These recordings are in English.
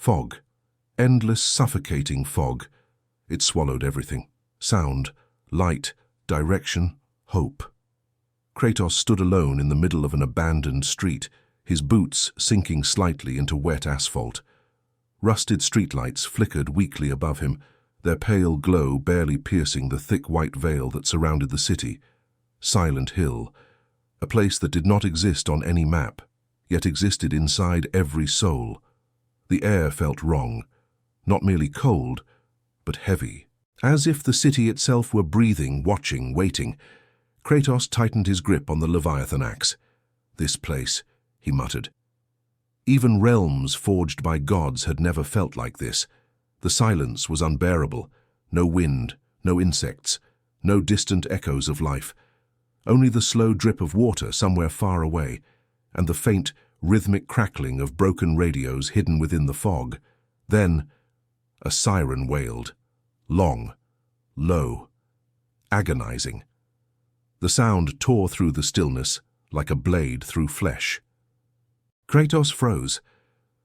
Fog. Endless, suffocating fog. It swallowed everything. Sound, light, direction, hope. Kratos stood alone in the middle of an abandoned street, his boots sinking slightly into wet asphalt. Rusted streetlights flickered weakly above him, their pale glow barely piercing the thick white veil that surrounded the city. Silent Hill, a place that did not exist on any map, yet existed inside every soul. The air felt wrong, not merely cold, but heavy. As if the city itself were breathing, watching, waiting. Kratos tightened his grip on the Leviathan axe. This place, he muttered. Even realms forged by gods had never felt like this. The silence was unbearable. No wind, no insects, no distant echoes of life. Only the slow drip of water somewhere far away, and the faint, rhythmic crackling of broken radios hidden within the fog. Then, a siren wailed. Long, low, agonizing. The sound tore through the stillness like a blade through flesh. Kratos froze.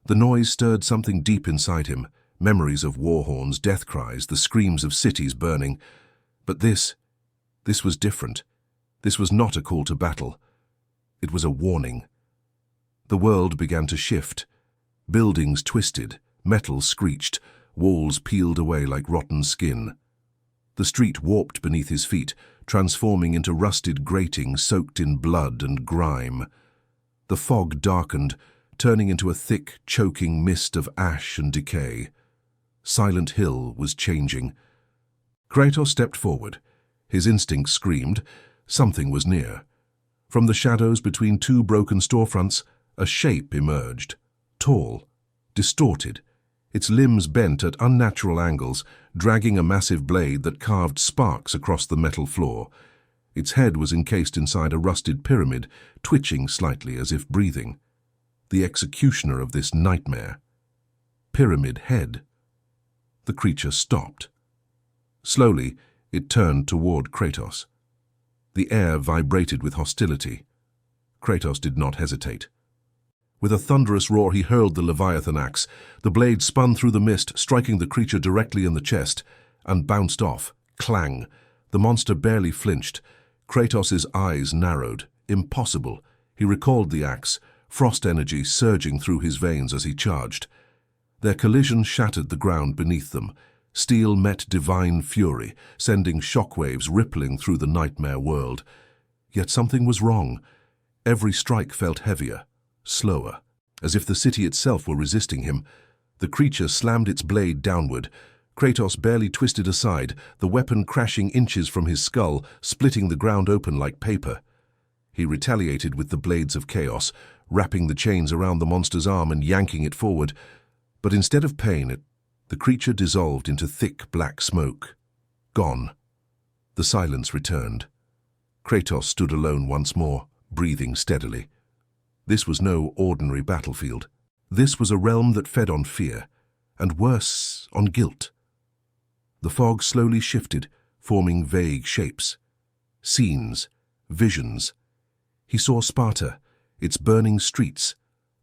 The noise stirred something deep inside him, memories of war horns, death cries, the screams of cities burning. But this was different. This was not a call to battle. It was a warning. The world began to shift. Buildings twisted, metal screeched, walls peeled away like rotten skin. The street warped beneath his feet, transforming into rusted grating soaked in blood and grime. The fog darkened, turning into a thick, choking mist of ash and decay. Silent Hill was changing. Kratos stepped forward. His instincts screamed. Something was near. From the shadows between two broken storefronts, a shape emerged. Tall, distorted, its limbs bent at unnatural angles, dragging a massive blade that carved sparks across the metal floor. Its head was encased inside a rusted pyramid, twitching slightly as if breathing. The executioner of this nightmare. Pyramid head. The creature stopped. Slowly, it turned toward Kratos. The air vibrated with hostility. Kratos did not hesitate. With a thunderous roar, he hurled the Leviathan axe. The blade spun through the mist, striking the creature directly in the chest, and bounced off. Clang! The monster barely flinched. Kratos' eyes narrowed. Impossible. He recalled the axe, frost energy surging through his veins as he charged. Their collision shattered the ground beneath them. Steel met divine fury, sending shockwaves rippling through the nightmare world. Yet something was wrong. Every strike felt heavier, slower, as if the city itself were resisting him. The creature slammed its blade downward. Kratos barely twisted aside, the weapon crashing inches from his skull, splitting the ground open like paper. He retaliated with the blades of chaos, wrapping the chains around the monster's arm and yanking it forward. But instead of pain, the creature dissolved into thick black smoke. Gone. The silence returned. Kratos stood alone once more, breathing steadily. This was no ordinary battlefield. This was a realm that fed on fear, and worse, on guilt. The fog slowly shifted, forming vague shapes. Scenes, visions. He saw Sparta, its burning streets,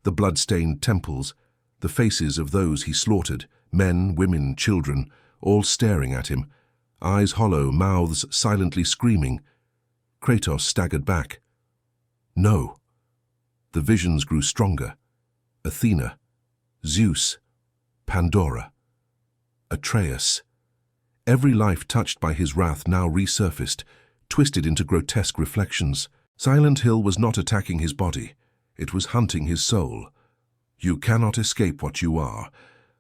the blood-stained temples, the faces of those he slaughtered, men, women, children, all staring at him, eyes hollow, mouths silently screaming. Kratos staggered back. No. The visions grew stronger. Athena, Zeus, Pandora, Atreus. Every life touched by his wrath now resurfaced, twisted into grotesque reflections. Silent Hill was not attacking his body. It was hunting his soul. You cannot escape what you are.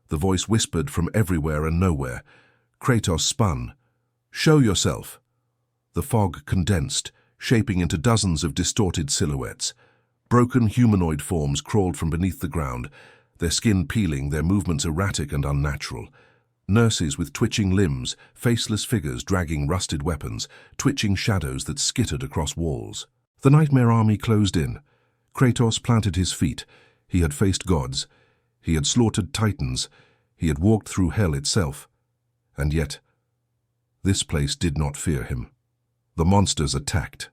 The voice whispered from everywhere and nowhere. Kratos spun. Show yourself. The fog condensed, shaping into dozens of distorted silhouettes. Broken humanoid forms crawled from beneath the ground, their skin peeling, their movements erratic and unnatural. Nurses with twitching limbs, faceless figures dragging rusted weapons, twitching shadows that skittered across walls. The nightmare army closed in. Kratos planted his feet. He had faced gods. He had slaughtered titans. He had walked through hell itself. And yet, this place did not fear him. The monsters attacked.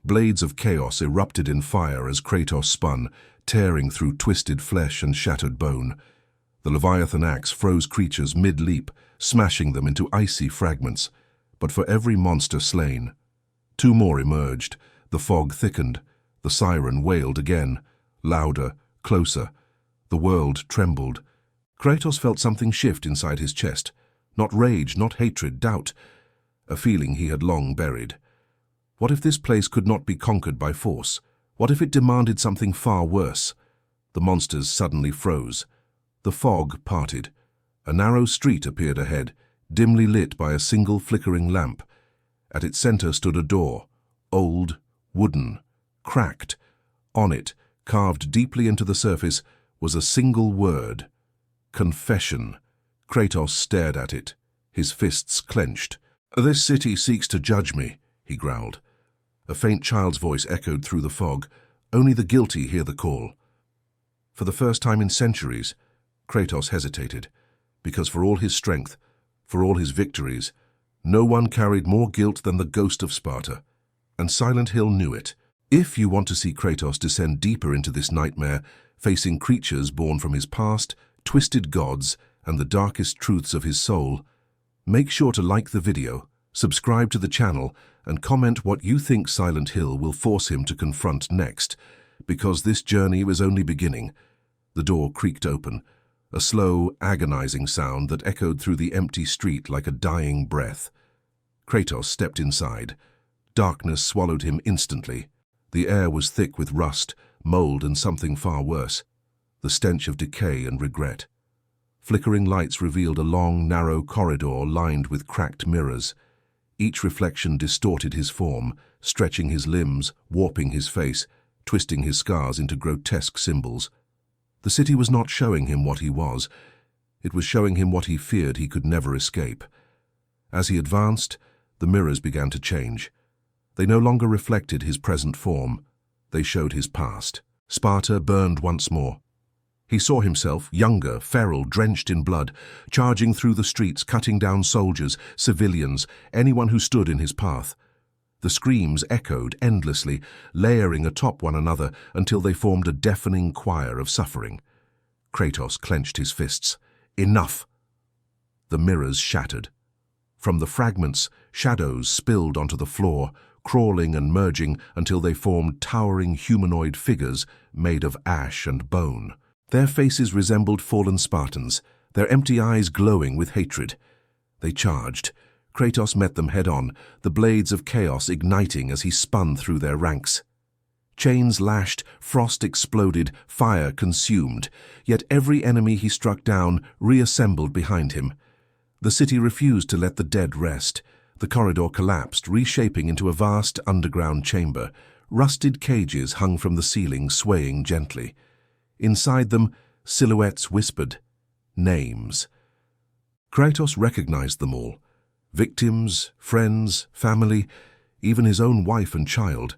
Blades of chaos erupted in fire as Kratos spun, tearing through twisted flesh and shattered bone. The Leviathan axe froze creatures mid-leap, smashing them into icy fragments. But for every monster slain, two more emerged. The fog thickened. The siren wailed again, louder, closer. The world trembled. Kratos felt something shift inside his chest. Not rage, not hatred, doubt. A feeling he had long buried. What if this place could not be conquered by force? What if it demanded something far worse? The monsters suddenly froze. The fog parted. A narrow street appeared ahead, dimly lit by a single flickering lamp. At its center stood a door, old, wooden, cracked. On it, carved deeply into the surface, was a single word: confession. Kratos stared at it, his fists clenched. "This city seeks to judge me," he growled. A faint child's voice echoed through the fog. Only the guilty hear the call. For the first time in centuries, Kratos hesitated, because for all his strength, for all his victories, no one carried more guilt than the Ghost of Sparta, and Silent Hill knew it. If you want to see Kratos descend deeper into this nightmare, facing creatures born from his past, twisted gods, and the darkest truths of his soul, make sure to like the video, subscribe to the channel, and comment what you think Silent Hill will force him to confront next, because this journey was only beginning. The door creaked open, a slow, agonizing sound that echoed through the empty street like a dying breath. Kratos stepped inside. Darkness swallowed him instantly. The air was thick with rust, mold, and something far worse, the stench of decay and regret. Flickering lights revealed a long, narrow corridor lined with cracked mirrors. Each reflection distorted his form, stretching his limbs, warping his face, twisting his scars into grotesque symbols. The city was not showing him what he was. It was showing him what he feared he could never escape. As he advanced, the mirrors began to change. They no longer reflected his present form. They showed his past. Sparta burned once more. He saw himself, younger, feral, drenched in blood, charging through the streets, cutting down soldiers, civilians, anyone who stood in his path. The screams echoed endlessly, layering atop one another until they formed a deafening choir of suffering. Kratos clenched his fists. Enough! The mirrors shattered. From the fragments, shadows spilled onto the floor, crawling and merging until they formed towering humanoid figures made of ash and bone. Their faces resembled fallen Spartans, their empty eyes glowing with hatred. They charged. Kratos met them head-on, the blades of chaos igniting as he spun through their ranks. Chains lashed, frost exploded, fire consumed, yet every enemy he struck down reassembled behind him. The city refused to let the dead rest. The corridor collapsed, reshaping into a vast underground chamber. Rusted cages hung from the ceiling, swaying gently. Inside them, silhouettes whispered. Names. Kratos recognized them all. Victims, friends, family, even his own wife and child.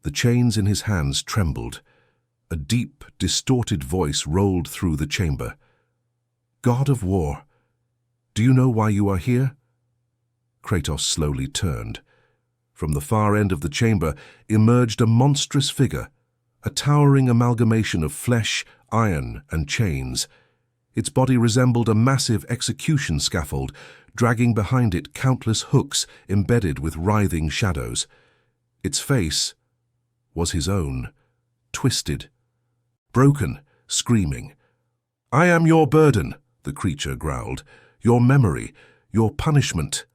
The chains in his hands trembled. A deep, distorted voice rolled through the chamber. "God of War, do you know why you are here?" Kratos slowly turned. From the far end of the chamber emerged a monstrous figure, a towering amalgamation of flesh, iron, and chains. Its body resembled a massive execution scaffold, dragging behind it countless hooks embedded with writhing shadows. Its face was his own, twisted, broken, screaming. "I am your burden," the creature growled, "your memory, your punishment."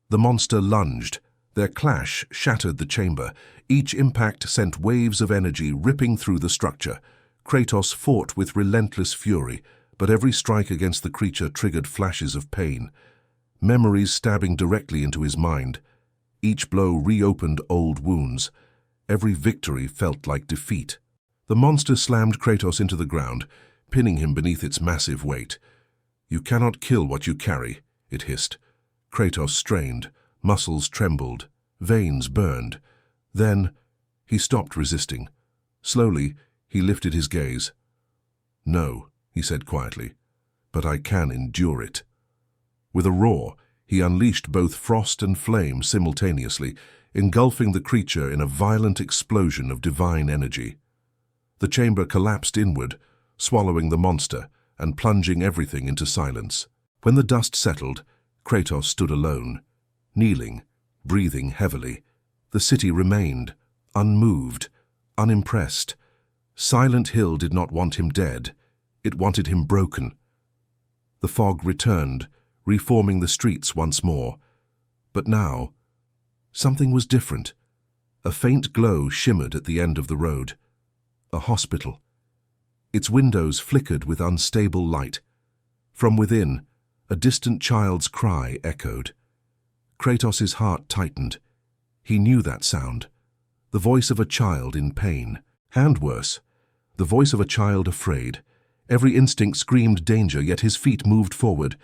The monster lunged. Their clash shattered the chamber. Each impact sent waves of energy ripping through the structure. Kratos fought with relentless fury, but every strike against the creature triggered flashes of pain. Memories stabbing directly into his mind. Each blow reopened old wounds. Every victory felt like defeat. The monster slammed Kratos into the ground, pinning him beneath its massive weight. "You cannot kill what you carry," it hissed. Kratos strained, muscles trembled, veins burned. Then he stopped resisting. Slowly, he lifted his gaze. "No," he said quietly, "but I can endure it." With a roar, he unleashed both frost and flame simultaneously, engulfing the creature in a violent explosion of divine energy. The chamber collapsed inward, swallowing the monster, and plunging everything into silence. When the dust settled, Kratos stood alone, kneeling, breathing heavily. The city remained, unmoved, unimpressed. Silent Hill did not want him dead. It wanted him broken. The fog returned, reforming the streets once more. But now, something was different. A faint glow shimmered at the end of the road. A hospital. Its windows flickered with unstable light. From within, a distant child's cry echoed. Kratos' heart tightened. He knew that sound. The voice of a child in pain. And worse, the voice of a child afraid. Every instinct screamed danger, yet his feet moved forward,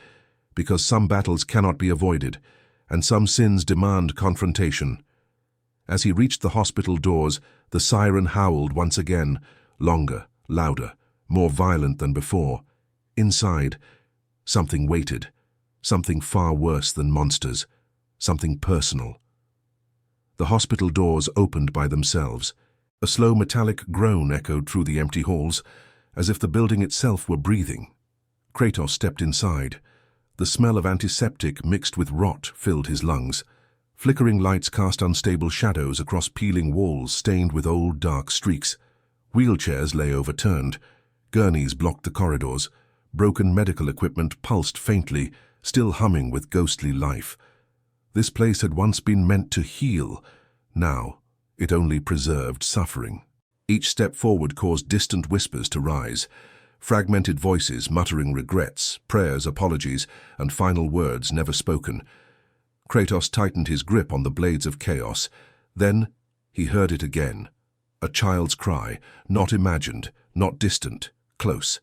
because some battles cannot be avoided, and some sins demand confrontation. As he reached the hospital doors, the siren howled once again, longer, louder, more violent than before. Inside, something waited, something far worse than monsters, something personal. The hospital doors opened by themselves. A slow metallic groan echoed through the empty halls, as if the building itself were breathing. Kratos stepped inside. The smell of antiseptic mixed with rot filled his lungs. Flickering lights cast unstable shadows across peeling walls stained with old dark streaks. Wheelchairs lay overturned. Gurneys blocked the corridors. Broken medical equipment pulsed faintly, still humming with ghostly life. This place had once been meant to heal. Now, it only preserved suffering. Each step forward caused distant whispers to rise. Fragmented voices muttering regrets, prayers, apologies, and final words never spoken. Kratos tightened his grip on the blades of chaos. Then he heard it again. A child's cry, not imagined, not distant, close.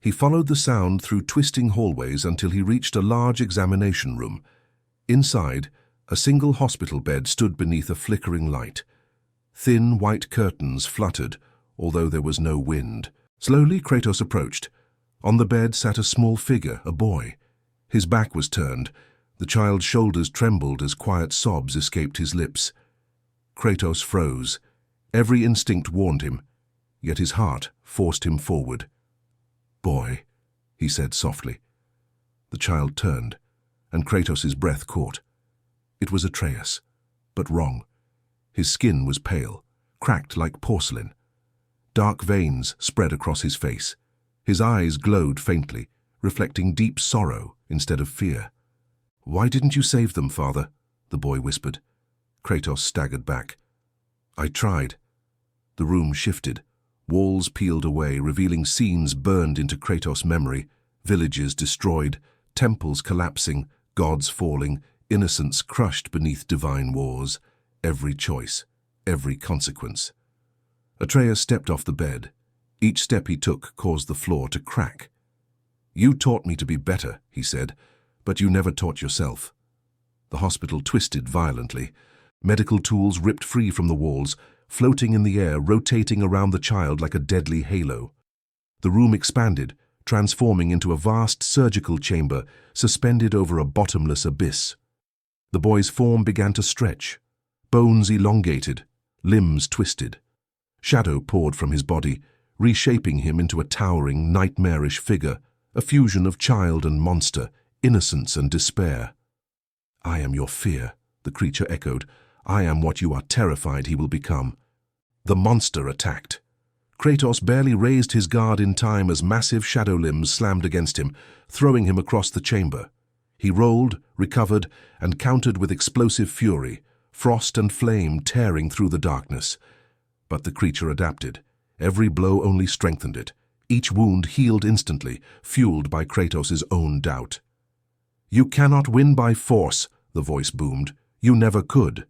He followed the sound through twisting hallways until he reached a large examination room. Inside, a single hospital bed stood beneath a flickering light. Thin white curtains fluttered, although there was no wind. Slowly Kratos approached. On the bed sat a small figure, a boy. His back was turned. The child's shoulders trembled as quiet sobs escaped his lips. Kratos froze. Every instinct warned him, yet his heart forced him forward. "Boy," he said softly. The child turned, and Kratos' breath caught. It was Atreus, but wrong. His skin was pale, cracked like porcelain. Dark veins spread across his face. His eyes glowed faintly, reflecting deep sorrow instead of fear. "Why didn't you save them, Father?" the boy whispered. Kratos staggered back. "I tried." The room shifted. Walls peeled away, revealing scenes burned into Kratos' memory. Villages destroyed, temples collapsing, gods falling, innocents crushed beneath divine wars. Every choice, every consequence. Atreus stepped off the bed. Each step he took caused the floor to crack. "You taught me to be better," he said, "but you never taught yourself." The hospital twisted violently. Medical tools ripped free from the walls, floating in the air, rotating around the child like a deadly halo. The room expanded, transforming into a vast surgical chamber suspended over a bottomless abyss. The boy's form began to stretch. Bones elongated, limbs twisted. Shadow poured from his body, reshaping him into a towering, nightmarish figure, a fusion of child and monster, innocence and despair. "I am your fear," the creature echoed. "I am what you are terrified he will become." The monster attacked. Kratos barely raised his guard in time as massive shadow limbs slammed against him, throwing him across the chamber. He rolled, recovered, and countered with explosive fury, frost and flame tearing through the darkness. But the creature adapted. Every blow only strengthened it. Each wound healed instantly, fueled by Kratos' own doubt. "You cannot win by force," the voice boomed. "You never could."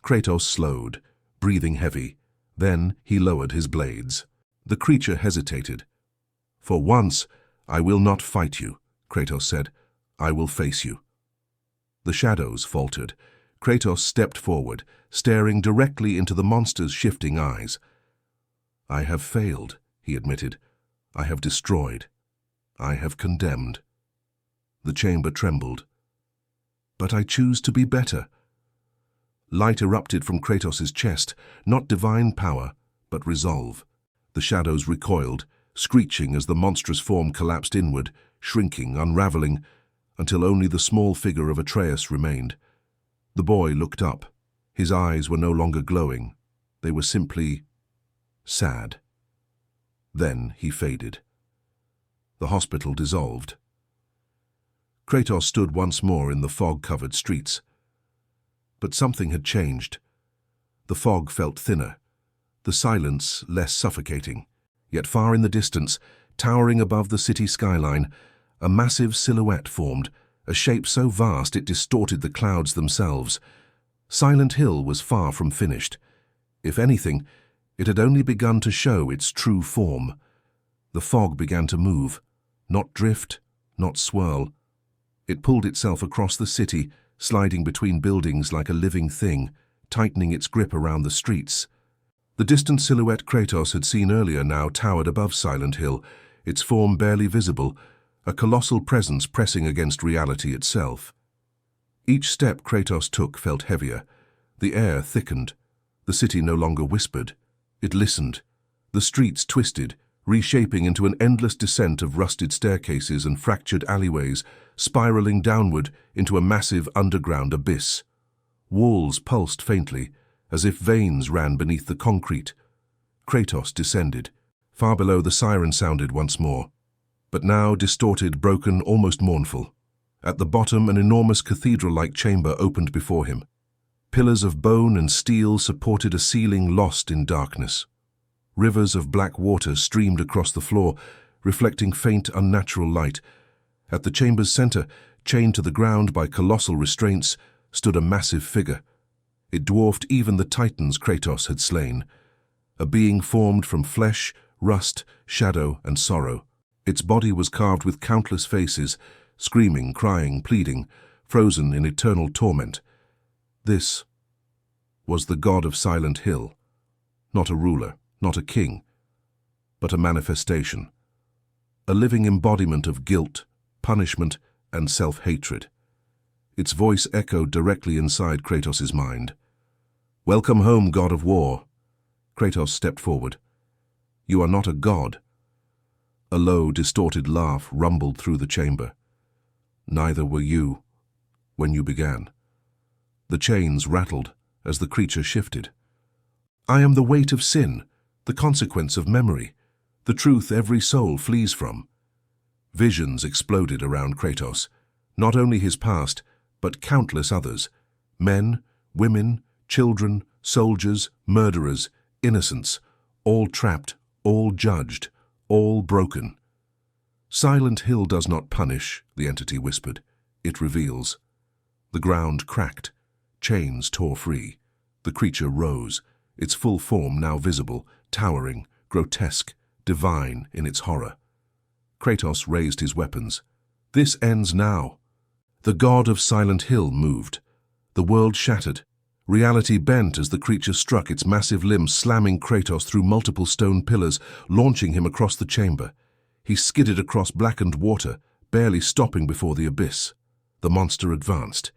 Kratos slowed, breathing heavy. Then he lowered his blades. The creature hesitated. "For once, I will not fight you," Kratos said. "I will face you." The shadows faltered. Kratos stepped forward, staring directly into the monster's shifting eyes. "I have failed," he admitted. "I have destroyed. I have condemned." The chamber trembled. "But I choose to be better." Light erupted from Kratos' chest, not divine power, but resolve. The shadows recoiled, screeching as the monstrous form collapsed inward, shrinking, unraveling, until only the small figure of Atreus remained. The boy looked up. His eyes were no longer glowing. They were simply sad. Then he faded. The hospital dissolved. Kratos stood once more in the fog-covered streets. But something had changed. The fog felt thinner, the silence less suffocating. Yet far in the distance, towering above the city skyline, a massive silhouette formed, a shape so vast it distorted the clouds themselves. Silent Hill was far from finished. If anything, it had only begun to show its true form. The fog began to move, not drift, not swirl. It pulled itself across the city, sliding between buildings like a living thing, tightening its grip around the streets. The distant silhouette Kratos had seen earlier now towered above Silent Hill, its form barely visible, a colossal presence pressing against reality itself. Each step Kratos took felt heavier. The air thickened. The city no longer whispered. It listened. The streets twisted, reshaping into an endless descent of rusted staircases and fractured alleyways, spiraling downward into a massive underground abyss. Walls pulsed faintly, as if veins ran beneath the concrete. Kratos descended. Far below, the siren sounded once more, but now distorted, broken, almost mournful. At the bottom, an enormous cathedral-like chamber opened before him. Pillars of bone and steel supported a ceiling lost in darkness. Rivers of black water streamed across the floor, reflecting faint, unnatural light. At the chamber's center, chained to the ground by colossal restraints, stood a massive figure. It dwarfed even the titans Kratos had slain. A being formed from flesh, rust, shadow, and sorrow. Its body was carved with countless faces, screaming, crying, pleading, frozen in eternal torment. This was the god of Silent Hill. Not a ruler, not a king, but a manifestation. A living embodiment of guilt, punishment, and self-hatred. Its voice echoed directly inside Kratos' mind. "Welcome home, god of war." Kratos stepped forward. "You are not a god." A low, distorted laugh rumbled through the chamber. "Neither were you when you began." The chains rattled as the creature shifted. "I am the weight of sin, the consequence of memory, the truth every soul flees from." Visions exploded around Kratos, not only his past, but countless others. Men, women, children, soldiers, murderers, innocents, all trapped, all judged, all broken. "Silent Hill does not punish," the entity whispered. "It reveals." The ground cracked. Chains tore free. The creature rose, its full form now visible, towering, grotesque, divine in its horror. Kratos raised his weapons. "This ends now." The god of Silent Hill moved. The world shattered. Reality bent as the creature struck, its massive limbs slamming Kratos through multiple stone pillars, launching him across the chamber. He skidded across blackened water, barely stopping before the abyss. The monster advanced.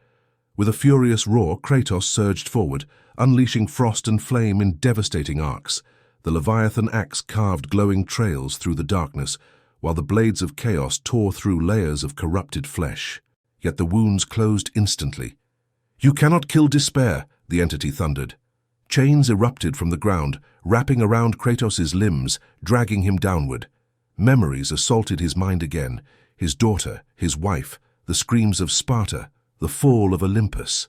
With a furious roar, Kratos surged forward, unleashing frost and flame in devastating arcs. The Leviathan axe carved glowing trails through the darkness, while the blades of chaos tore through layers of corrupted flesh. Yet the wounds closed instantly. "You cannot kill despair," the entity thundered. Chains erupted from the ground, wrapping around Kratos' limbs, dragging him downward. Memories assaulted his mind again, his daughter, his wife, the screams of Sparta, the fall of Olympus.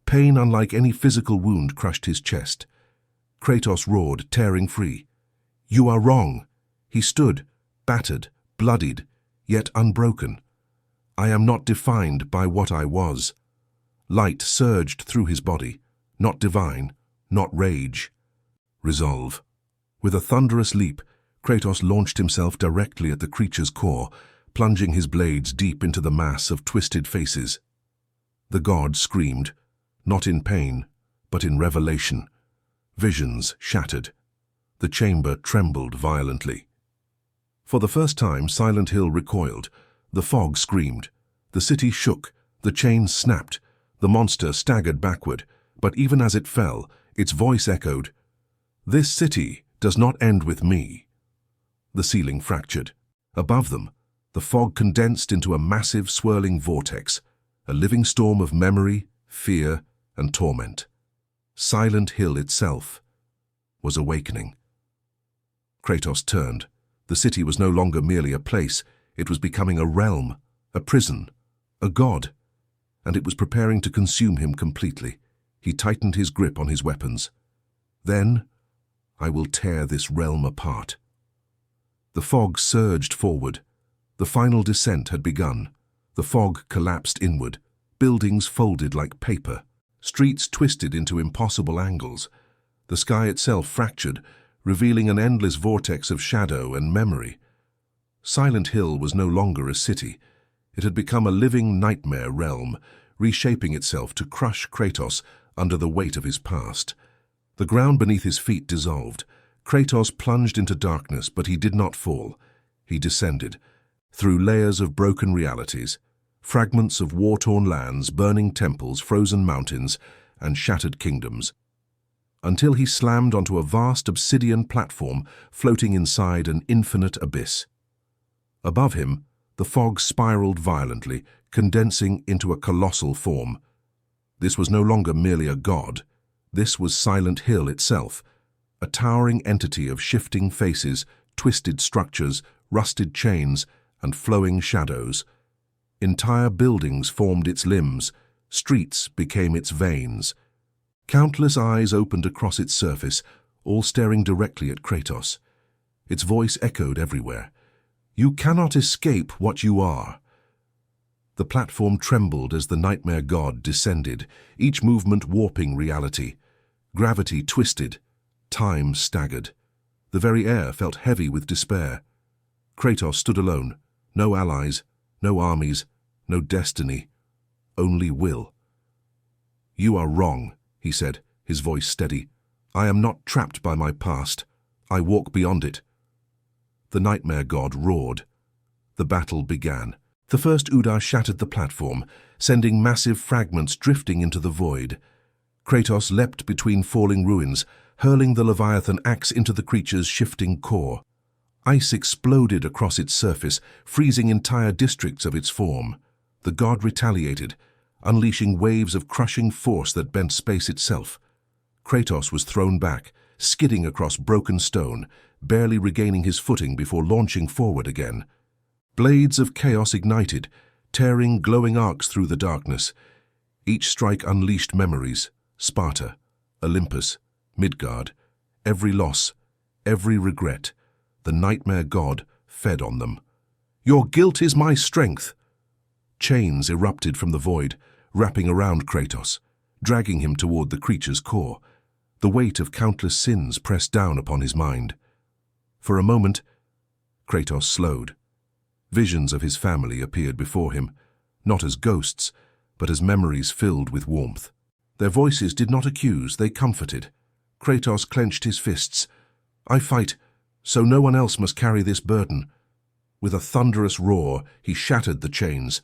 Pain unlike any physical wound crushed his chest. Kratos roared, tearing free. "You are wrong." He stood, battered, bloodied, yet unbroken. "I am not defined by what I was." Light surged through his body, not divine, not rage. Resolve. With a thunderous leap, Kratos launched himself directly at the creature's core, plunging his blades deep into the mass of twisted faces. The god screamed, not in pain, but in revelation. Visions shattered. The chamber trembled violently. For the first time, Silent Hill recoiled. The fog screamed. The city shook. The chains snapped. The monster staggered backward, but even as it fell, its voice echoed, "This city does not end with me." The ceiling fractured. Above them, the fog condensed into a massive, swirling vortex, a living storm of memory, fear, and torment. Silent Hill itself was awakening. Kratos turned. The city was no longer merely a place, it was becoming a realm, a prison, a god, and it was preparing to consume him completely. He tightened his grip on his weapons. Then, I will tear this realm apart. The fog surged forward. The final descent had begun. The fog collapsed inward. Buildings folded like paper. Streets twisted into impossible angles. The sky itself fractured, revealing an endless vortex of shadow and memory. Silent Hill was no longer a city. It had become a living nightmare realm, reshaping itself to crush Kratos under the weight of his past. The ground beneath his feet dissolved. Kratos plunged into darkness, but he did not fall. He descended, through layers of broken realities, fragments of war-torn lands, burning temples, frozen mountains, and shattered kingdoms, until he slammed onto a vast obsidian platform floating inside an infinite abyss. Above him, the fog spiraled violently, condensing into a colossal form. This was no longer merely a god. This was Silent Hill itself, a towering entity of shifting faces, twisted structures, rusted chains, and flowing shadows. Entire buildings formed its limbs, streets became its veins. Countless eyes opened across its surface, all staring directly at Kratos. Its voice echoed everywhere. "You cannot escape what you are." The platform trembled as the nightmare god descended, each movement warping reality. Gravity twisted, time staggered. The very air felt heavy with despair. Kratos stood alone, no allies, no armies, no destiny, only will. "You are wrong," he said, his voice steady. "I am not trapped by my past. I walk beyond it." The nightmare god roared. The battle began. The first Udar shattered the platform, sending massive fragments drifting into the void. Kratos leapt between falling ruins, hurling the Leviathan axe into the creature's shifting core. Ice exploded across its surface, freezing entire districts of its form. The god retaliated, unleashing waves of crushing force that bent space itself. Kratos was thrown back, skidding across broken stone, barely regaining his footing before launching forward again. Blades of chaos ignited, tearing glowing arcs through the darkness. Each strike unleashed memories: Sparta, Olympus, Midgard. Every loss, every regret. The nightmare god fed on them. "Your guilt is my strength." Chains erupted from the void, wrapping around Kratos, dragging him toward the creature's core. The weight of countless sins pressed down upon his mind. For a moment, Kratos slowed. Visions of his family appeared before him, not as ghosts, but as memories filled with warmth. Their voices did not accuse, they comforted. Kratos clenched his fists. "I fight, so no one else must carry this burden." With a thunderous roar, he shattered the chains.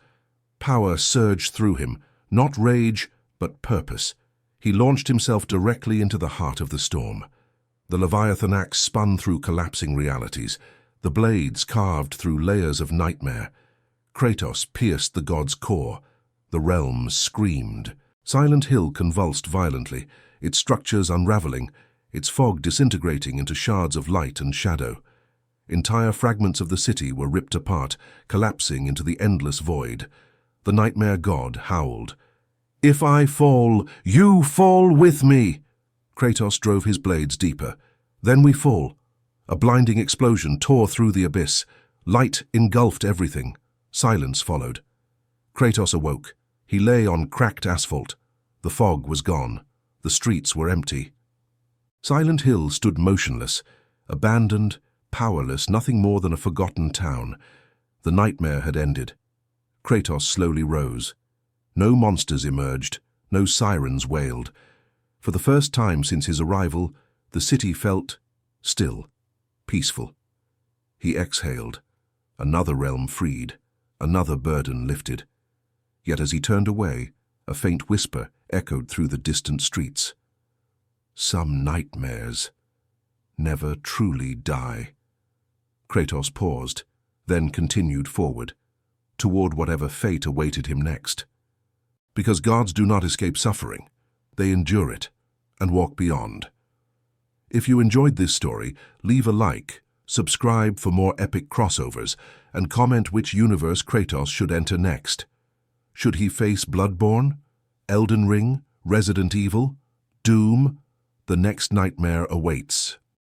Power surged through him, not rage, but purpose. He launched himself directly into the heart of the storm. The Leviathan axe spun through collapsing realities. The blades carved through layers of nightmare. Kratos pierced the god's core. The realm screamed. Silent Hill convulsed violently, its structures unraveling, its fog disintegrating into shards of light and shadow. Entire fragments of the city were ripped apart, collapsing into the endless void. The nightmare god howled. "If I fall, you fall with me!" Kratos drove his blades deeper. "Then we fall." A blinding explosion tore through the abyss. Light engulfed everything. Silence followed. Kratos awoke. He lay on cracked asphalt. The fog was gone. The streets were empty. Silent Hill stood motionless, abandoned, powerless, nothing more than a forgotten town. The nightmare had ended. Kratos slowly rose. No monsters emerged, no sirens wailed. For the first time since his arrival, the city felt still, peaceful. He exhaled. Another realm freed, another burden lifted. Yet as he turned away, a faint whisper echoed through the distant streets. "Some nightmares never truly die." Kratos paused, then continued forward, toward whatever fate awaited him next. Because gods do not escape suffering, they endure it and walk beyond. If you enjoyed this story, leave a like, subscribe for more epic crossovers, and comment which universe Kratos should enter next. Should he face Bloodborne, Elden Ring, Resident Evil, Doom? The next nightmare awaits.